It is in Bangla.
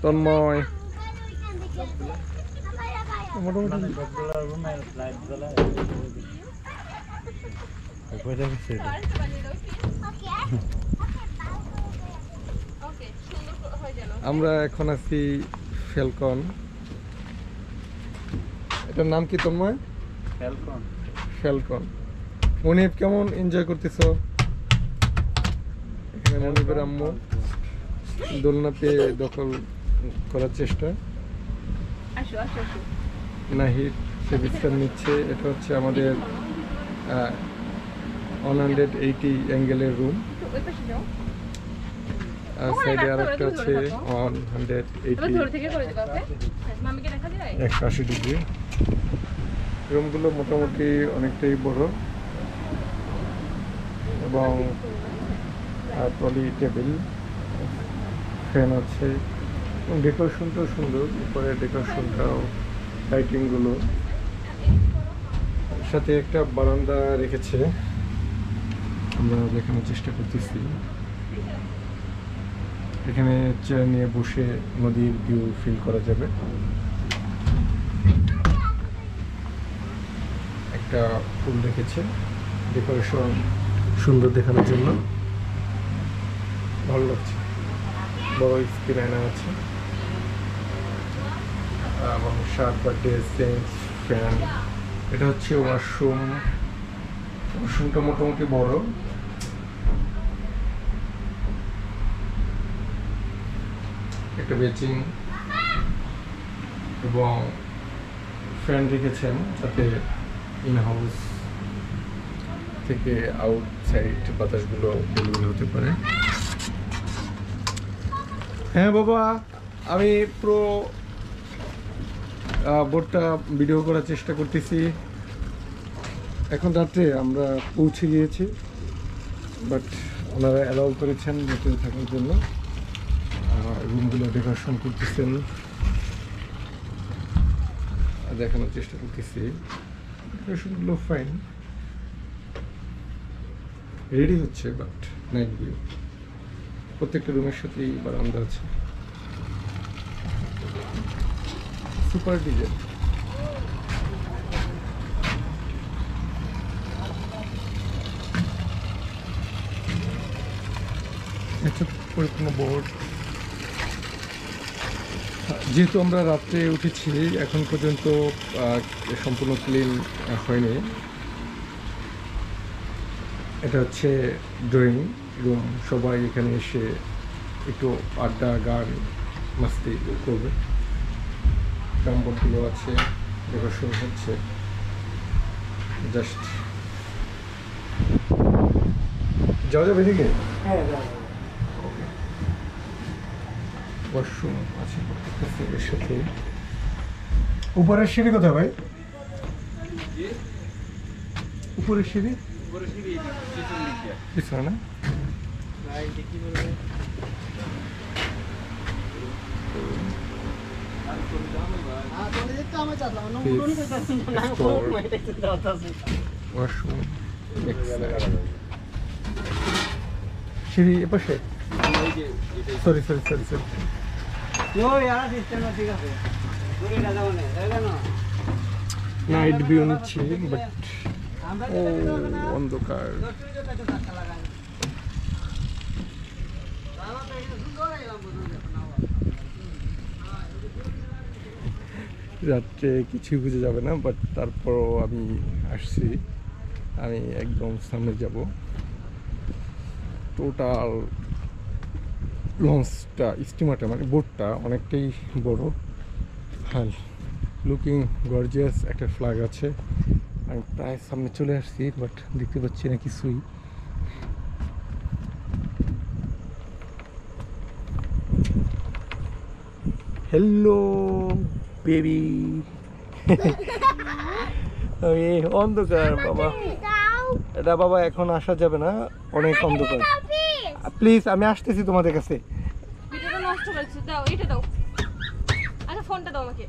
তন্ময় আমরা এখন আছি ফ্যালকন। এটার নাম কি তন্ময়? ফ্যালকন। মনিব কেমন এনজয় করতেছো? এখানে মনিবের আম্মু দোলনাতে দখল করার চেষ্টা। নাহিদ সে বিশ্রাম নিচ্ছে। এটা হচ্ছে আমাদের 180 অ্যাঙ্গেলের রুম। আর সাইডে আর একটা আছে 180 ডিগ্রি। রুমগুলো মোটামুটি অনেকটাই বড় এবং ট্রলি টেবিল, ফ্যান আছে। ডেকোরেশনটাও সুন্দর, উপরে ডেকোরেশনটাও লাইটিংগুলো, সাথে একটা বারান্দা রেখেছে। আমরা দেখানোর চেষ্টা করতেছি। এখানে চেয়ার নিয়ে বসে নদীর ভিউ ফিল করা যাবে। একটা ফুল রেখেছে ডেকোরেশন সুন্দর দেখানোর জন্য, ভালো লাগছে। বড় স্ক্রিন আয়না আছে এবং শার্ট বার্থডে সেন্স ফ্যান। এটা হচ্ছে ওয়াশরুম। ওয়াশরুমটা মোটামুটি বড়। একটা বেচিং এবং ফ্যান রেখেছেন যাতে ইন হাউস থেকে আউটসাইড বাতাসগুলো বের হতে পারে। হ্যাঁ বাবা, আমি পুরো বোটটা ভিডিও করার চেষ্টা করতেছি। এখন রাত্রে আমরা পৌঁছে গিয়েছি, বাট ওনারা অ্যালাউ করেছেন বোটে থাকার জন্য। রুমগুলো ডেকোরেশন করতেছেন, দেখানোর চেষ্টা করতেছি। ডেকোরেশনগুলো ফাইন, রেডি হচ্ছে, বাট নাইট ভিউ। প্রত্যেকটা রুমের সাথেই বারান্দা আছে। Super design. পরিপূর্ণ বোর্ড। যেহেতু আমরা রাত্রে উঠেছি, এখন পর্যন্ত সম্পূর্ণ ক্লিন হয়নি। এটা হচ্ছে ড্রয়িং রুম। সবাই এখানে এসে একটু আড্ডা, গান, মাস্তি করবে। কামবোর্ডগুলো আছে, ডেকোরেশন হচ্ছে। জাস্ট যাওয়া যাবে এদিকে? হ্যাঁ, ওয়াশরুম আছে এর সাথে। উপরের সিঁড়ি কোথায় ভাই? উপরের সিঁড়ি পিছনে না? ওয়াশরুম সিঁড়ি এপাশে। সরি। নাইট ভিউ নিচ্ছি, বাট অন্ধকার। রাত্রে কিছুই বুঝে যাবে না, বাট তারপরও আমি আসছি। আমি একদম সামনে যাব। টোটাল লঞ্চটা, স্টিমারটা মানে বোটটা অনেকটাই বড়। হ্যাঁ, লুকিং গর্জিয়াস। একটা ফ্ল্যাগ আছে। আমি প্রায় সামনে চলে আসছি, বাট দেখতে পাচ্ছি না কিছুই। Hello baby. অন্ধকার বাবা, এটা বাবা এখন আসা যাবে না, অনেক অন্ধকার। প্লিজ আমি আসতেছি তোমাদের কাছে। ভিডিওটা নষ্ট করেছে, দাও এটা দাও। আচ্ছা ফোনটা দাও আমাকে।